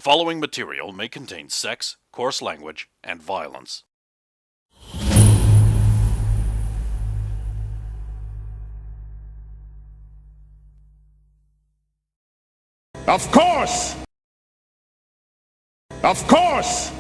following material may contain sex, coarse language, and violence. Of course! Of course!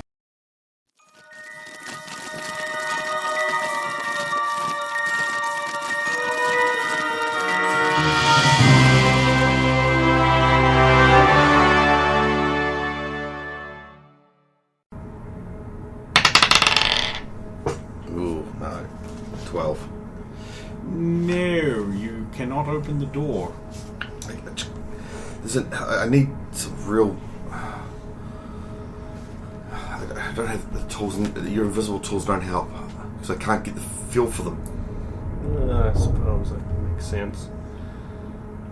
Ooh, no. 12. No, you cannot open the door. I need some real... I don't have the tools. Your invisible tools don't help. Because I can't get the feel for them. I suppose that makes sense.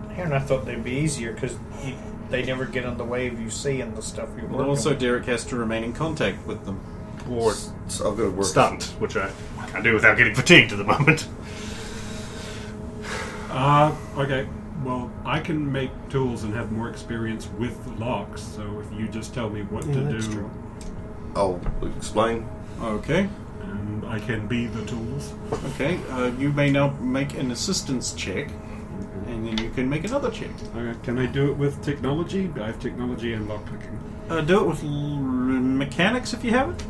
And I thought they'd be easier because they never get in the way of you seeing the stuff you're Well, working also with. Derek has to remain in contact with them. Or So I've got to work. stunned, which I can't do without getting fatigued at the moment. Okay. Well, I can make tools and have more experience with locks, so if you just tell me what to that's do, true. I'll explain. Okay. and I can be the tools. Okay. You may now make an assistance check, and then you can make another check. Okay. Can I do it with technology? I have technology and lockpicking. Do it with mechanics if you have it.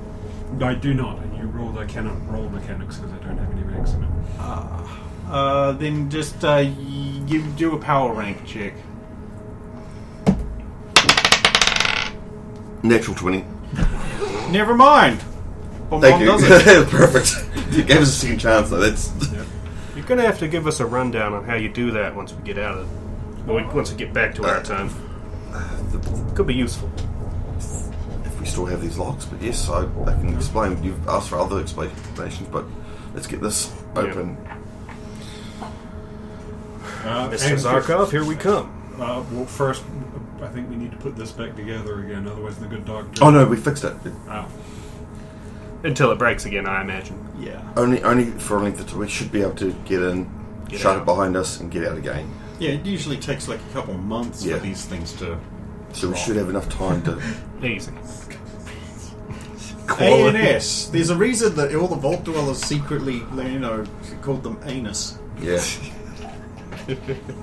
I do not. And you rolled. I cannot roll mechanics because I don't have any ranks in it. Then just you do a power rank check. Natural 20. Never mind. Thank you. Does it? Perfect. You gave us a second chance, though. That's... You're going to have to give us a rundown on how you do that once we get out of... Well, once we get back to our time. Could be useful. If we still have these locks, but yes, I can explain. You've asked for other explanations, but let's get this open. Mr. Zarkov, here we come. Well, first, I think we need to put this back together again, otherwise the good doctor... Oh no, we fixed it. Oh. Until it breaks again, I imagine. Yeah. Only for a length of time. We should be able to get in, Get shut out. it behind us, and get out again. Yeah, it usually takes like a couple months Yeah. for these things to... So we should have enough time to... Easy. ANS. There's a reason that all the Vault Dwellers secretly, called them anus. Yeah.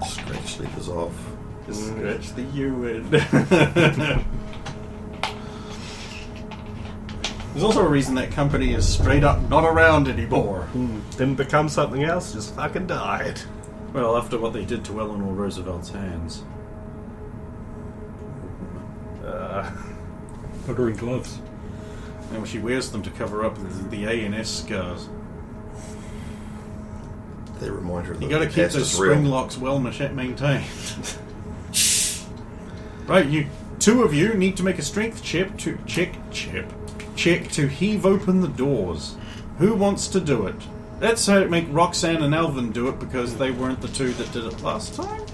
Scratch the dissolve. Scratch the U in. There's also a reason that company is straight up not around anymore. Didn't become something else, just fucking died. Well, after what they did to Eleanor Roosevelt's hands. Put her in gloves. And she wears them to cover up the ANS scars. They remind her that You gotta the keep past those is real. spring locks well maintained. Right, you two of you need to make a strength check to heave open the doors. Who wants to do it? Let's make Roxanne and Alvin do it because they weren't the two that did it last time.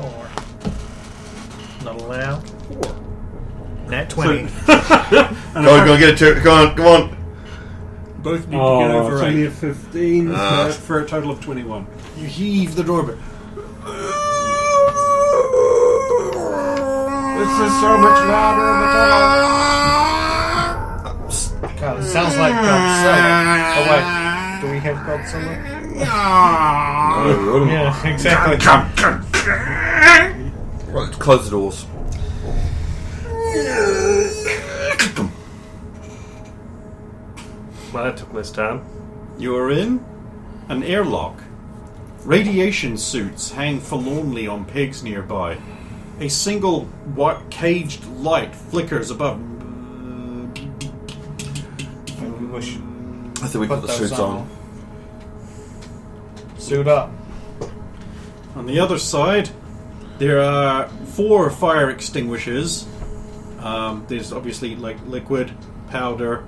Or not allowed. 4. Nat 20. Go get it. Come on. Both need to get over it's only 8. a 15 for a total of 21. You heave the door back. This is so much louder in the tunnel. God, it sounds like Godzilla. Oh wait, do we have Godzilla? Yeah, exactly. Right, close the doors. Well, that took less time. You are in an airlock. Radiation suits hang forlornly on pegs nearby. A single white caged light flickers above. Maybe we should I think we put the those suits on. Suit up. On the other side, there are 4 fire extinguishers. There's obviously like liquid, powder,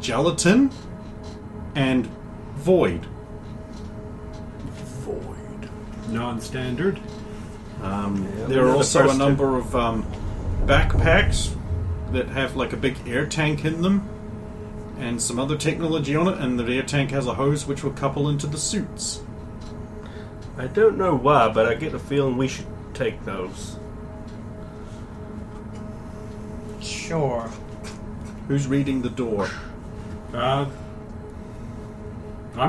gelatin, and void. Non-standard. There are the also a first number of backpacks that have like a big air tank in them and some other technology on it, and the air tank has a hose which will couple into the suits. I don't know why, but I get a feeling we should take those. Sure. Who's reading the door? I'm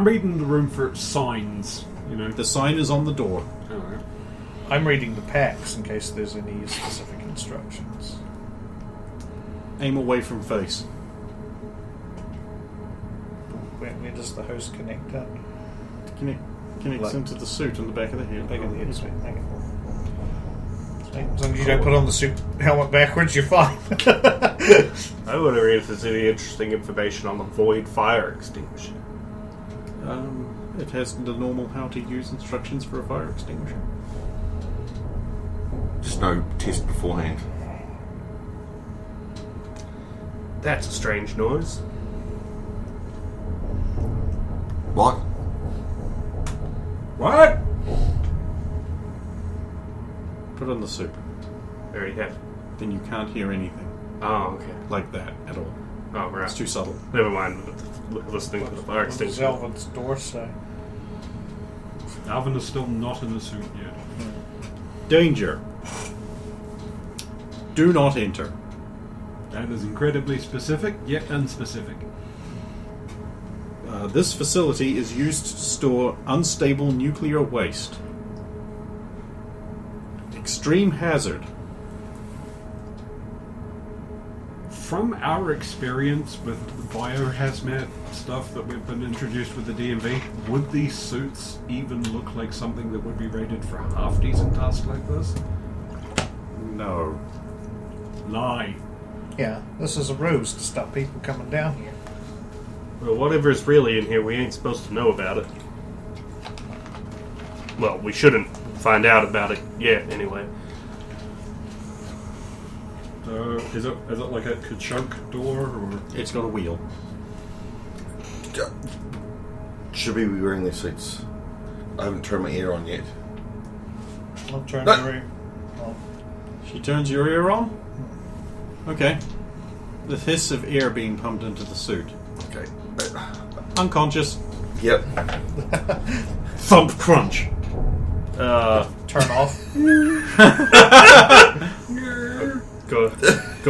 reading the room for signs, you know. The sign is on the door. Alright. I'm reading the packs in case there's any specific instructions. Aim away from face. Where does the host connect up? Connects into the suit on the back of the head. Back of the head, sweet. Okay. As long as you don't put on the suit helmet backwards, you're fine. I wonder if there's any interesting information on the void fire extinguisher. It has the normal how to use instructions for a fire extinguisher. Just no test beforehand. That's a strange noise. What? What? Put on the suit. There you have it. Then you can't hear anything Oh, okay. like that at all. Oh, right. It's too subtle. Never mind listening to the fire What does extinguisher. Zelvin's door say? Alvin is still not in the suit yet. Danger. Do not enter. That is incredibly specific, yet unspecific. This facility is used to store unstable nuclear waste. Extreme hazard. From our experience with biohazmat stuff that we've been introduced with the DMV, would these suits even look like something that would be rated for a half-decent task like this? No. Lie. Yeah, this is a ruse to stop people coming down here. Well, whatever's really in here, we ain't supposed to know about it. Well, we shouldn't find out about it yet, anyway. Is it like a ka-chunk door, or... It's got a wheel. Should we be wearing these suits? I haven't turned my ear on yet. I'll turn No. the room. Oh. She turns your ear on? Okay. The hiss of air being pumped into the suit. Okay. Unconscious. Yep. Thump crunch. Turn off. Go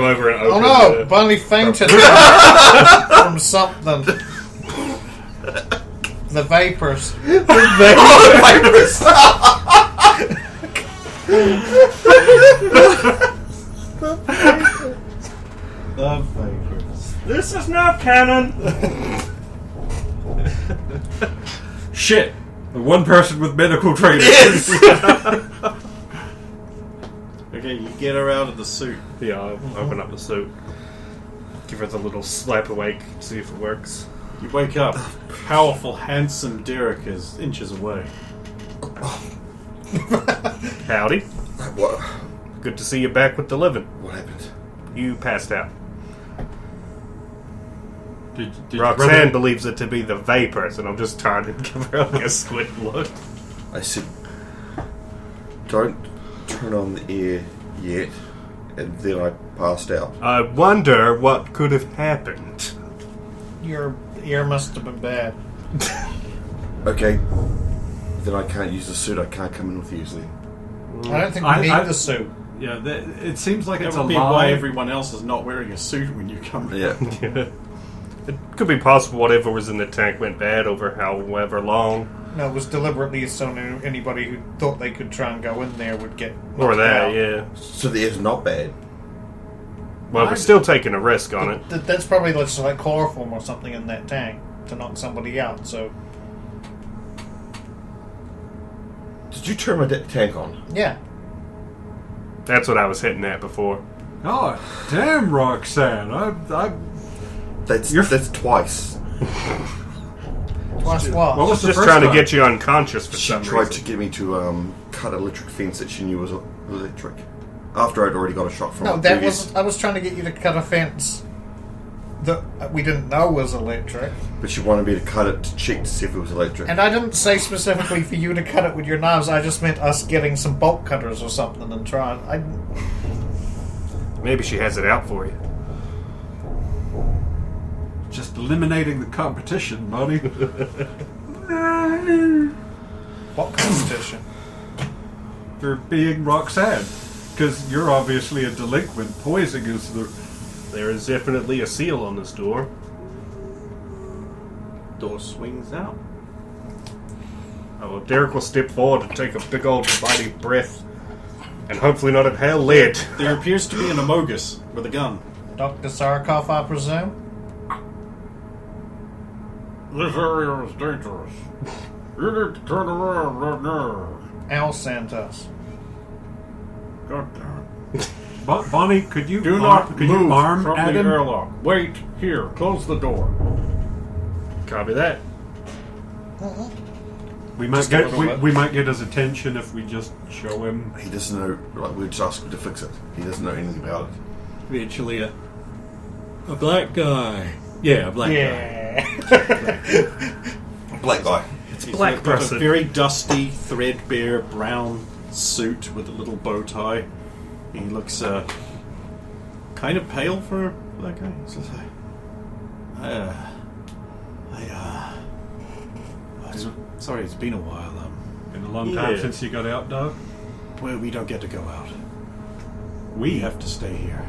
over and Oh open no! the... Bunny fainted from something. The vapors. The vapors. This is not canon! Shit! The one person with medical training. Okay, you get her out of the suit. Yeah, I'll open up the suit. Give her the little slap awake, see if it works. You wake up. Powerful, handsome Derek is inches away. Howdy. What? Good to see you back with the living. What happened? You passed out. Did Roxanne believes it to be the vapors, and I'm just trying to give her like a squint look. I said, don't turn on the air yet, and then I passed out. I wonder what could have happened. Your ear must have been bad. Okay, then I can't use the suit. I can't come in with you, then. I don't think we need the suit. Yeah, it seems like That it's would a be lie. why everyone else is not wearing a suit when you come. Yeah. It could be possible whatever was in the tank went bad over however long. No, it was deliberately so anybody who thought they could try and go in there would get Or knocked that, out. yeah. So the air's not bad. Well, we're still taking a risk on it. That's probably just like chloroform or something in that tank to knock somebody out. So Did you turn my tank on? yeah, That's what I was hitting at before. Oh, damn, Roxanne! That's twice. twice what? What was the Just first trying to time? get you unconscious for She some tried reason. to get me to cut an electric fence that she knew was electric. After I'd already got a shock from No, my that previous- was I was trying to get you to cut a fence that we didn't know was electric, But she wanted me to cut it to check to see if it was electric. and I didn't say specifically for you to cut it with your knives. I just meant us getting some bolt cutters or something and trying. Maybe she has it out for you. Just eliminating the competition, buddy. What competition? For being Roxanne. Because you're obviously a delinquent. Poison is the There is definitely a seal on this door. Door swings out. Oh, Derek will step forward and take a big old mighty breath, and hopefully not inhale lead. There appears to be an Amogus with a gun. Dr. Sarkov, I presume? This area is dangerous. You need to turn around right now. Al sent us. God damn it. Bonnie, could you Do not could move you arm from at the him? airlock. Wait here. Close the door. Copy that. We might we might get his attention if we just show him. He doesn't know. Like, we just asked him to fix it. He doesn't know anything about it. Virtually a black guy. Yeah, a black guy. Yeah. Black guy. He's black got person. a very dusty, threadbare brown suit with a little bow tie. He looks kind of pale for a black guy. He says, sorry, it's been a while. Been a long time Yeah. since you got out, dog. Well, we don't get to go out. We have to stay here.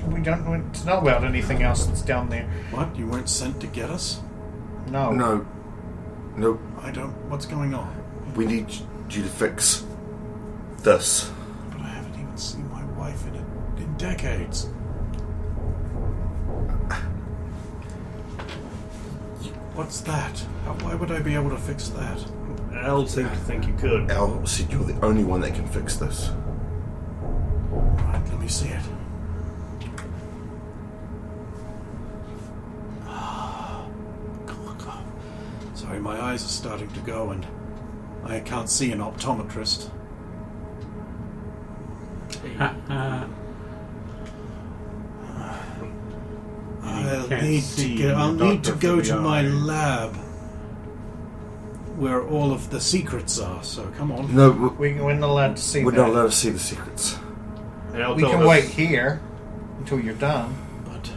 We don't want to know about anything else that's down there. What? You weren't sent to get us? No. No. Nope. I don't. What's going on? We need you to fix this. But I haven't even seen my wife in decades. What's that? Why would I be able to fix that? Al seemed to think you could. Al said you're the only one that can fix this. Right, let me see it. Sorry, my eyes are starting to go and I can't see an optometrist. I'll need to go to my lab where all of the secrets are, so come on. No, We're not allowed to see we're that. not allowed to see the secrets. Al We told can us- wait here until you're done. But,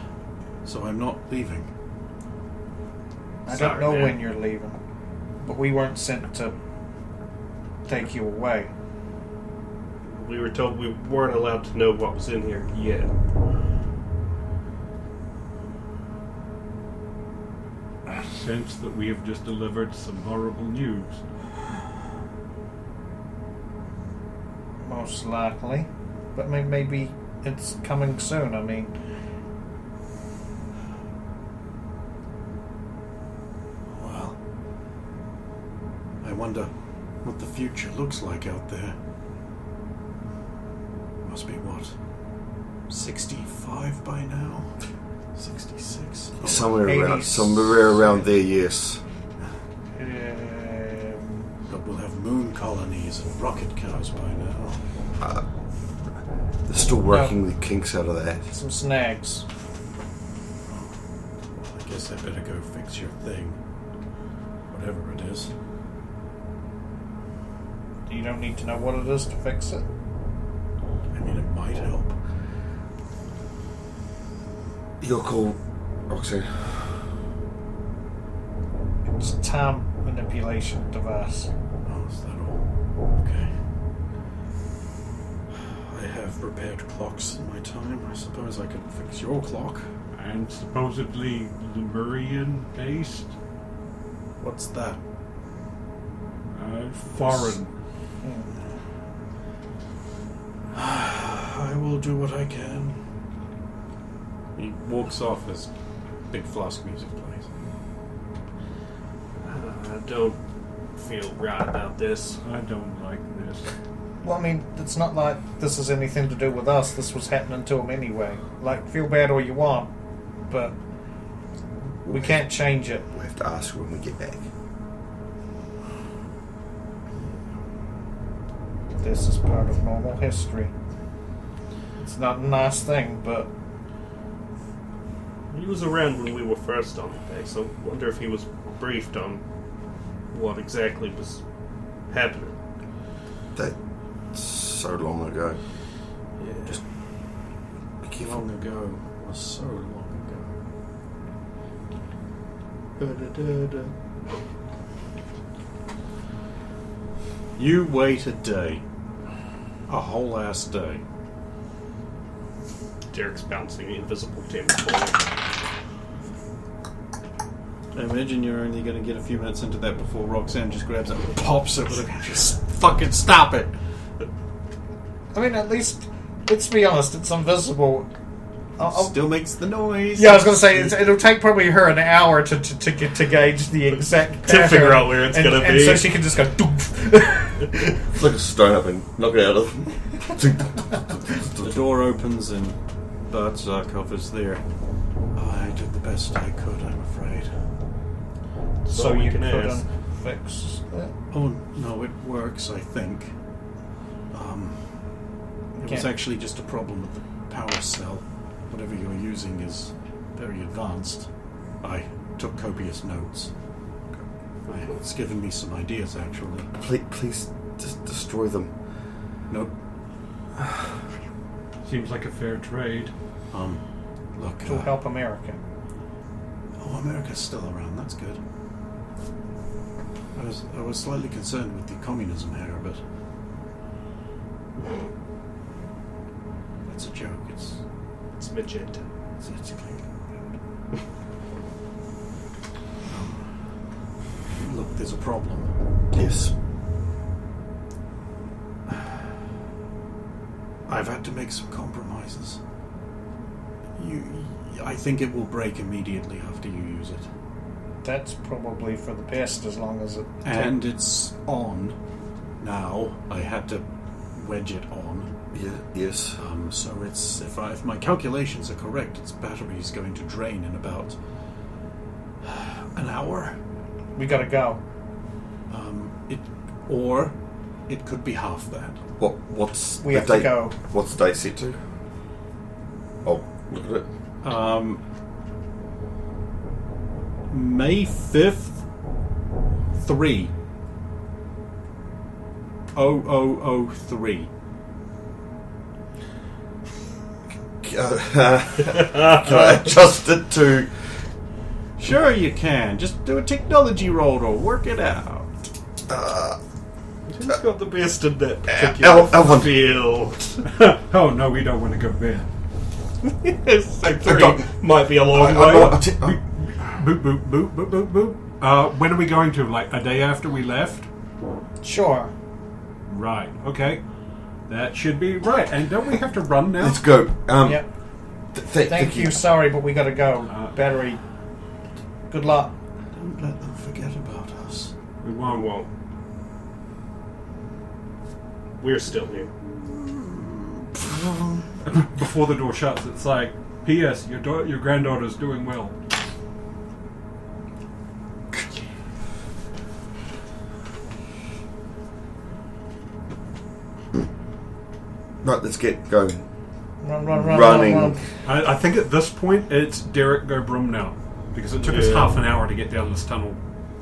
so I'm not leaving. I don't Sorry, know man. when you're leaving. But we weren't sent to take you away. We were told we weren't allowed to know what was in here yet. I sense that we have just delivered some horrible news. Most likely. But maybe it's coming soon. I mean, Well, I wonder what the future looks like out there. Must be what? 65 by now? 66? Somewhere around, 80s. somewhere around there. Yes. But we'll have moon colonies and rocket cars by now. They're still working the kinks out of that. some snags. Well, I guess I better go fix your thing. Whatever it is. You don't need to know what it is to fix it. I mean, it might help. You're cool, Roxanne. It's a time manipulation device. Oh, is that all? Okay. I have repaired clocks in my time. I suppose I could fix your clock. And supposedly Lemurian based? What's that? Foreign. I will do what I can. He walks off as big flask music plays. I don't feel right about this. I don't like this. Well, I mean, it's not like this has anything to do with us. This was happening to him anyway. Like, feel bad all you want, but we can't change it. We have to ask when we get back. This is part of normal history. It's not a nice thing, but He was around when we were first on the base. I wonder if he was briefed on what exactly was happening. That's so long ago. Yeah. Just be careful. Long ago was so long ago. You wait a day. A whole ass day. Derek's bouncing invisible Tim's ball. I imagine you're only going to get a few minutes into that before Roxanne just grabs it and pops it with a... Just fucking stop it! I mean, at least, let's be honest, it's invisible. Still makes the noise. Yeah, I was going to say, it'll take probably her an hour to gauge the exact To figure out where it's and, going to and be. so she can just go, doof. Flick a stone up and knock it out of. The door opens and Bart Zarkov is there. I did the best I could, I'm afraid. So we you can couldn't ask. fix it? Oh, no, it works, I think. It was Okay. actually just a problem with the power cell. Whatever you're using is very advanced. I took copious notes. It's given me some ideas, actually. Please just destroy them. Nope. Seems like a fair trade. Look... To help America. Oh, America's still around, that's good. I was slightly concerned with the communism here, but... That's a joke, it's magenta. clean. Look, there's a problem. Yes. I've had to make some compromises. I think it will break immediately after you use it. That's probably for the best, as long as it... And it's on now. I had to wedge it on. Yeah. Yes. So it's if my calculations are correct, its battery is going to drain in about an hour. We gotta go. It could be half that. What's We the have to date? go. What's the date set to? Oh, look at it. May 5th, 3:0003. Can I adjust it to? Sure you can. Just do a technology roll to work it out. Who's got the best in that Elvin. field? Oh no, we don't want to go there. So 3 might be a long way. Boop, boop, boop, boop, boop, boop. When are we going to? Like a day after we left? Sure. Right. Okay. That should be right. And don't we have to run now? Let's go. Yep. Thank Thank you. Sorry, but we gotta go. Battery. Good luck. Don't let them forget about us. We We won't. won't. We're still here. Before the door shuts, it's like, P.S. Your granddaughter's doing well. Right, let's get going. Run, Running. I think at this point, it's Derek go broom now. Because it took us half an hour to get down this tunnel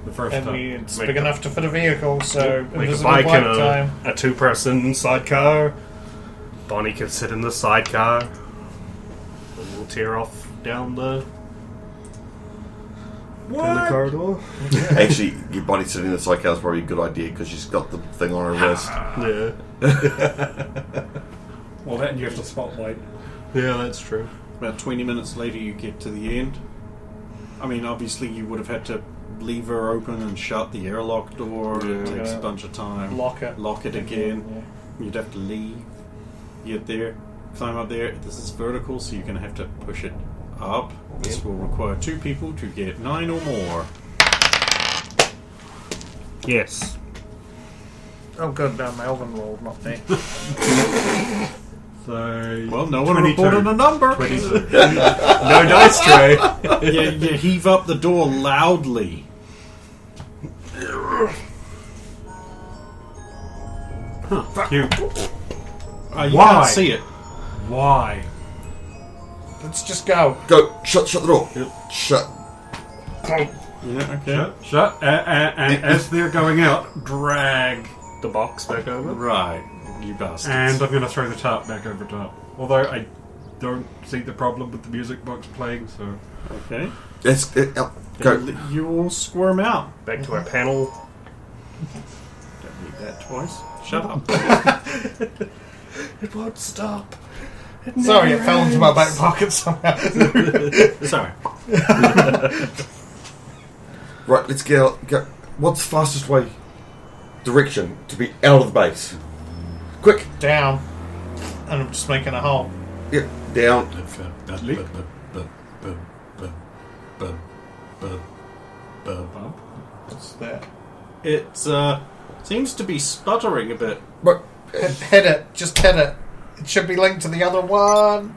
the first And time. it's Make big a- enough to fit a vehicle, so Like a invisible bike bike and time. a two-person sidecar. Bonnie can sit in the sidecar. And we'll tear off down the corridor. Actually, your body sitting in the sidecar is probably a good idea because she's got the thing on her wrist. Yeah. Well, that and you have the spotlight. Yeah, that's true. About 20 minutes later, you get to the end. I mean, obviously, you would have had to leave her open and shut the airlock door. It takes a bunch of time. Lock it again. You'd have to leave. Get there, climb up there. This is vertical, so you're going to have to push it up. This will require 2 people to get 9 or more. Yes. Oh, good. Melvin rolled, not me. So, Well, no one 22. reported a number. 22. No dice tray. You heave up the door loudly. You. You Why? can't see it. Why? Let's just go. Go. Shut the door. Shut. Yeah, okay. Shut. And as they're going out, drag. The box back over. Right, you bastards. And I'm going to throw the tarp back over top. Although I don't see the problem with the music box playing, so. Okay. Let's go. You all squirm out. Back to our panel. Don't need that twice. Shut up. It won't stop. Sorry, it fell into my back pocket somehow. Sorry. Right, let's go. What's the fastest way? Direction to be out of the base. Quick. Down. And I'm just making a hole. Yep. Down. What's that? It seems to be sputtering a bit. But Hit it. Just hit it. It should be linked to the other one.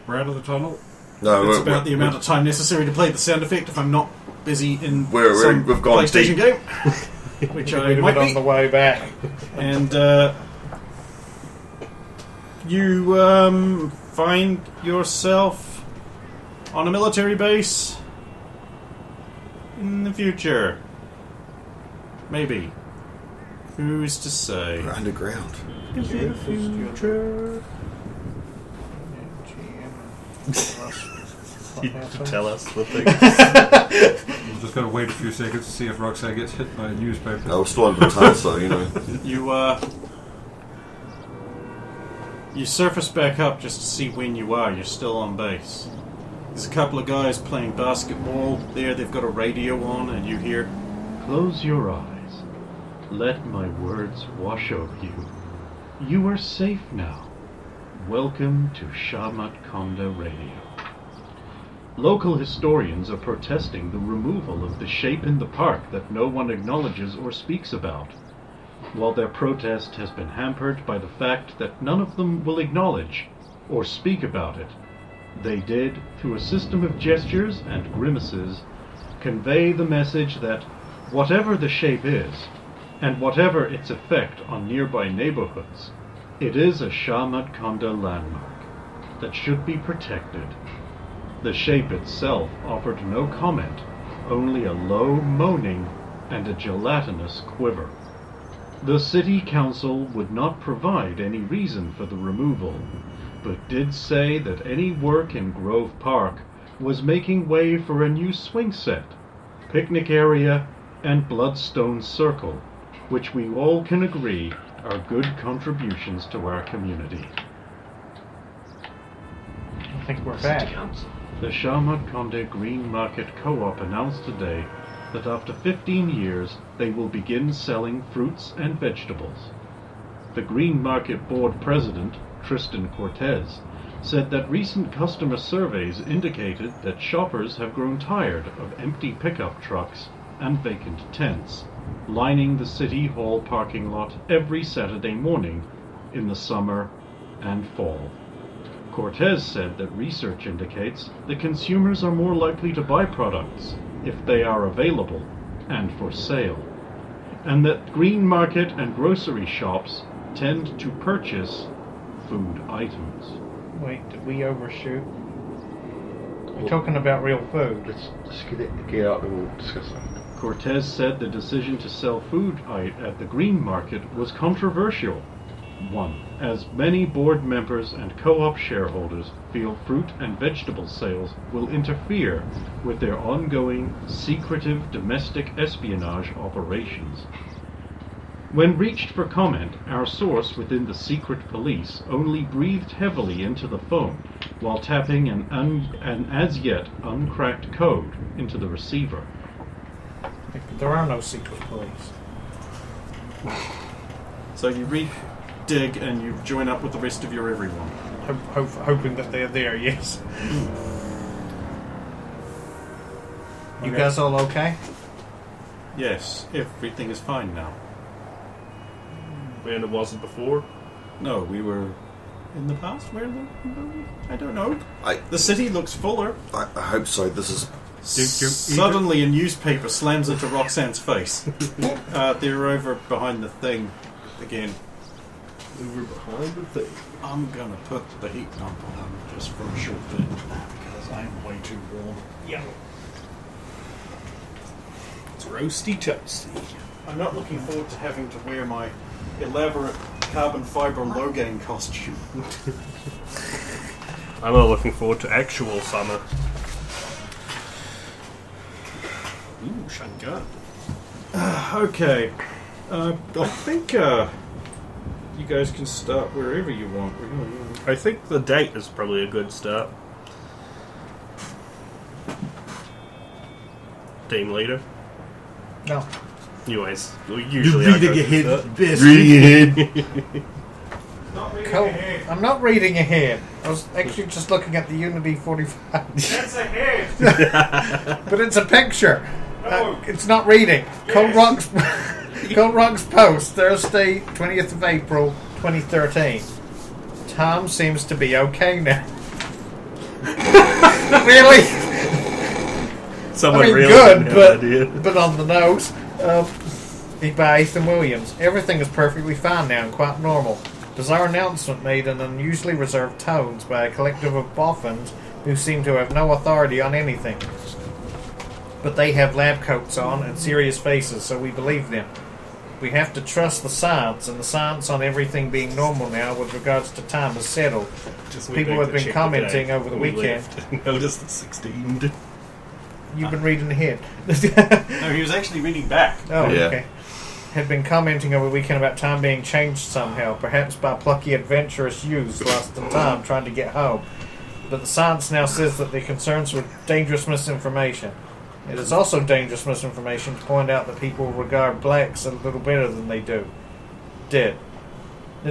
We're out of the tunnel. no, It's about the amount of time necessary to play the sound effect if I'm not busy in we've gone PlayStation deep. game, which I We'd have might been on be. the way back. And you find yourself on a military base in the future. Maybe. Who's to say? We're underground. In the future. You tell us the thing. We're just going to wait a few seconds to see if Roxanne gets hit by a newspaper. I was still under the tunnel, so you know. You surface back up just to see when you are. You're still on base. There's a couple of guys playing basketball there. They've got a radio on, and you hear, Close your eyes. Let my words wash over you. You are safe now. Welcome to Shamat Konda Radio. Local historians are protesting the removal of the shape in the park that no one acknowledges or speaks about. While their protest has been hampered by the fact that none of them will acknowledge or speak about it, they did, through a system of gestures and grimaces, convey the message that whatever the shape is, and whatever its effect on nearby neighborhoods, it is a Shamat Konda landmark that should be protected. The shape itself offered no comment, only a low moaning and a gelatinous quiver. The city council would not provide any reason for the removal, but did say that any work in Grove Park was making way for a new swing set, picnic area, and Bloodstone Circle, which we all can agree are good contributions to our community. I think we're back. The Shamat Konda Green Market Co-op announced today that after 15 years they will begin selling fruits and vegetables. The Green Market Board President, Tristan Cortez, said that recent customer surveys indicated that shoppers have grown tired of empty pickup trucks and vacant tents lining the City Hall parking lot every Saturday morning in the summer and fall. Cortez said that research indicates that consumers are more likely to buy products if they are available and for sale, and that green market and grocery shops tend to purchase food items. Wait, did we overshoot? We're talking about real food. Let's get out and we'll discuss that. Cortez said the decision to sell food at the green market was controversial. One, as many board members and co-op shareholders feel fruit and vegetable sales will interfere with their ongoing, secretive domestic espionage operations. When reached for comment, our source within the secret police only breathed heavily into the phone while tapping an as-yet uncracked code into the receiver. There are no secret police. so you dig and you join up with the rest of your everyone. Hoping that they're there, yes. You Okay. guys all okay? Yes, everything is fine now. And it wasn't before. No, we were in the past. Where I don't know. I The city looks fuller. hope so. This is Suddenly, a newspaper slams into Roxanne's face. They're over behind the thing again. We were behind the thing. I'm gonna put the heat pump on just for a short bit because I'm way too warm. Yeah. It's roasty toasty. I'm not looking forward to having to wear my elaborate carbon fiber Logan costume. I'm not looking forward to actual summer. Ooh, shotgun. Okay. I think you guys can start wherever you want. I think the date is probably a good start. Team leader. No. You usually are good at that. Reading ahead. Cool. I'm not reading ahead. I was actually just looking at the Unity 45. That's ahead. But it's a picture. It's not reading. Cold Rock's post, Thursday, 20th of April, 2013. Tom seems to be okay now. Really? Someone I mean, really good, didn't have an idea. but on the nose. By Ethan Williams. Everything is perfectly fine now and quite normal. Bizarre announcement made in unusually reserved tones by a collective of boffins who seem to have no authority on anything. But they have lab coats on and serious faces, so we believe them. We have to trust the science, and the science on everything being normal now with regards to time is settled. People have been commenting over the weekend. Notice the 16. You've been reading ahead. No, he was actually reading back. Oh, Yeah. okay. Had been commenting over the weekend about time being changed somehow, perhaps by plucky adventurous youths lost in time trying to get home. But the science now says that they're concerned with dangerous misinformation. It is also dangerous misinformation to point out that people regard blacks a little better than they did. It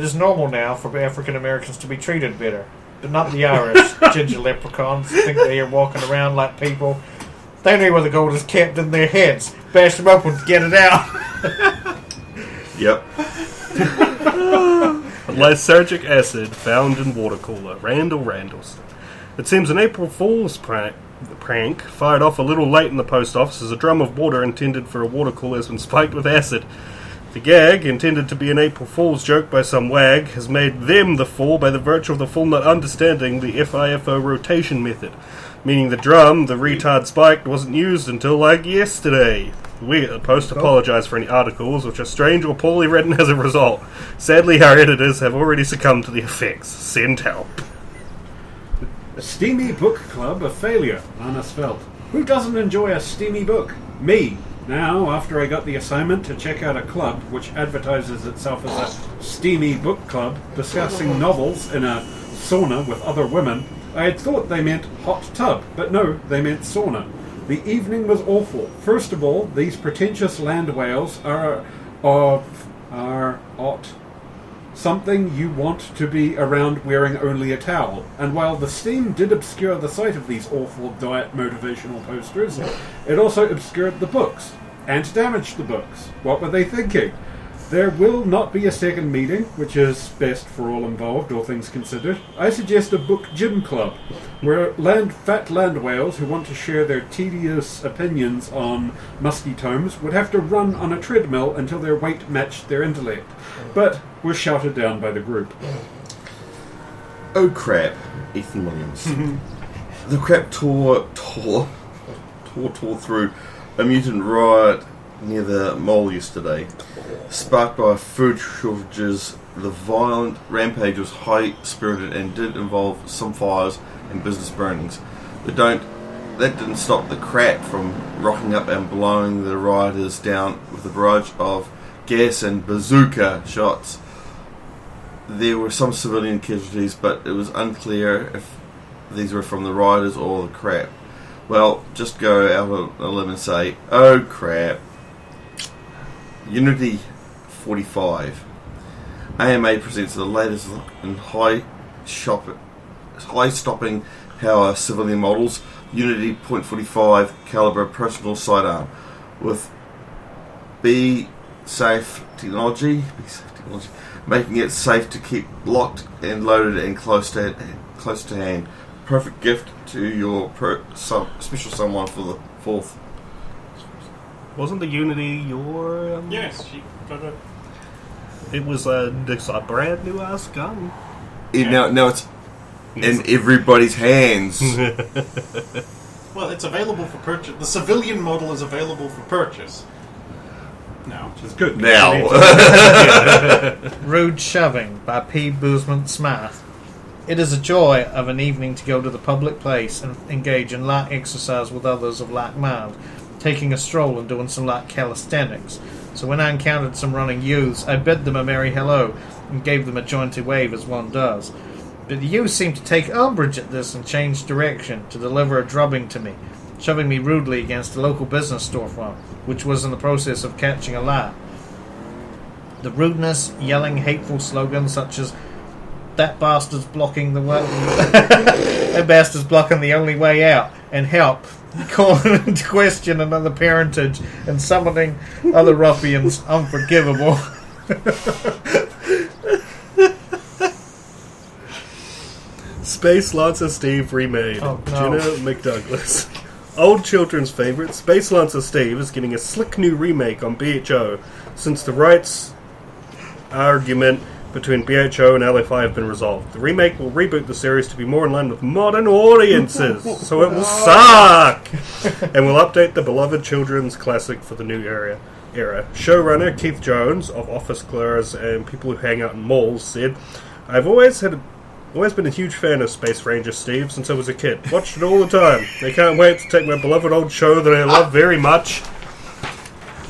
is normal now for African Americans to be treated better, but not the Irish. Ginger leprechauns think they are walking around like people. They know where the gold is kept in their heads. Bash them open to get it out. Yep. Lysergic acid found in water cooler. Randall's. It seems an April Fool's prank fired off a little late in the post office as a drum of water intended for a water cooler has been spiked with acid. The gag, intended to be an April Fool's joke by some wag, has made them the fool by the virtue of the fool not understanding the FIFO rotation method, meaning the drum the retard spiked wasn't used until like yesterday. We at the Post apologise for any articles which are strange or poorly written as a result. Sadly, our editors have already succumbed to the effects. Send help. A steamy book club, a failure, Lannis felt. Who doesn't enjoy a steamy book? Me. Now, after I got the assignment to check out a club which advertises itself as a steamy book club discussing novels in a sauna with other women, I had thought they meant hot tub, but no, they meant sauna. The evening was awful. First of all, these pretentious land whales are something you want to be around wearing only a towel. And while the steam did obscure the sight of these awful diet motivational posters, it also obscured the books and damaged the books. What were they thinking? There will not be a second meeting, which is best for all involved, all things considered. I suggest a book gym club, where fat land whales who want to share their tedious opinions on musky tomes would have to run on a treadmill until their weight matched their intellect, but were shouted down by the group. Oh crap, Ethan Williams. The crap tore through a mutant riot near the mall yesterday. Sparked by food shortages, the violent rampage was high-spirited and did involve some fires and business burnings. That didn't stop the crap from rocking up and blowing the rioters down with a barrage of gas and bazooka shots. There were some civilian casualties, but it was unclear if these were from the rioters or the crap. Well, just go out on a limb and say, oh crap. Unity 45. AMA presents the latest look in high-stopping power civilian models, Unity .45 caliber personal sidearm, with B-safe technology, making it safe to keep locked and loaded and close to hand. Perfect gift to your special someone for the 4th. Wasn't the Unity your... Yes, she got a... It was a brand new ass gun. Now it's in everybody's hands. Well, it's available for purchase. The civilian model is available for purchase. Now, which is good. Now. Rude Shoving by P. Boozman Smith. It is a joy of an evening to go to the public place and engage in light exercise with others of like mind, taking a stroll and doing some light calisthenics. So when I encountered some running youths, I bid them a merry hello and gave them a jaunty wave as one does. But the youth seemed to take umbrage at this and changed direction to deliver a drubbing to me, shoving me rudely against a local business storefront, which was in the process of catching alight. The rudeness, yelling hateful slogans such as "That bastard's blocking the way," "That bastard's blocking the only way out," and "Help," calling into question another parentage and summoning other ruffians unforgivable. Space Lancer Steve remade. Oh, no. Jenna McDouglas. Old children's favourite, Space Lancer Steve is getting a slick new remake on BHO since the rights argument between BHO and LFI have been resolved. The remake will reboot the series to be more in line with modern audiences, so it will suck! And will update the beloved children's classic for the new era. Showrunner Keith Jones of Office Clerks and People Who Hang Out in Malls said, "I've always been a huge fan of Space Ranger Steve since I was a kid. Watched it all the time. I can't wait to take my beloved old show that I love very much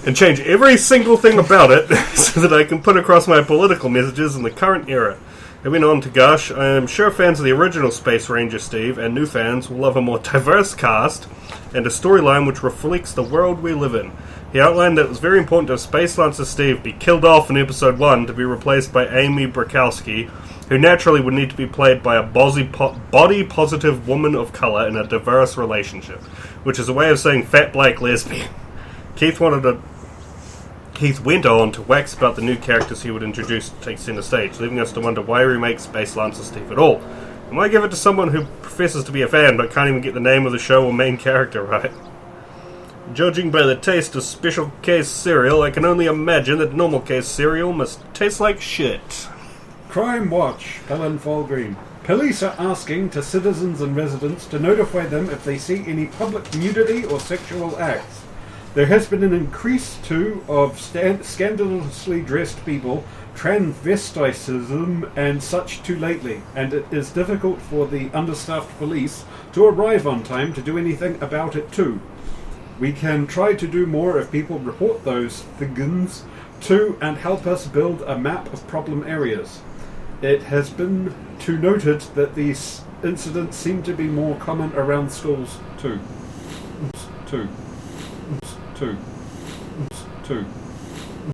and change every single thing about it so that I can put across my political messages in the current era." He went on to gush, "I am sure fans of the original Space Ranger Steve and new fans will love a more diverse cast and a storyline which reflects the world we live in." He outlined that it was very important to have Space Lancer Steve be killed off in Episode 1 to be replaced by Amy Brakowski, who naturally would need to be played by a body-positive woman of colour in a diverse relationship, which is a way of saying fat black lesbian. Keith went on to wax about the new characters he would introduce to take centre stage, leaving us to wonder why he remakes Space Lancer Steve at all. And why give it to someone who professes to be a fan but can't even get the name of the show or main character right? Judging by the taste of Special Case cereal, I can only imagine that Normal Case cereal must taste like shit. Crime Watch, Helen Falgreen. Police are asking to citizens and residents to notify them if they see any public nudity or sexual acts. There has been an increase, too, of scandalously dressed people, transvestitism and such too lately, and it is difficult for the understaffed police to arrive on time to do anything about it too. We can try to do more if people report those things too and help us build a map of problem areas. It has been noted that these incidents seem to be more common around schools too.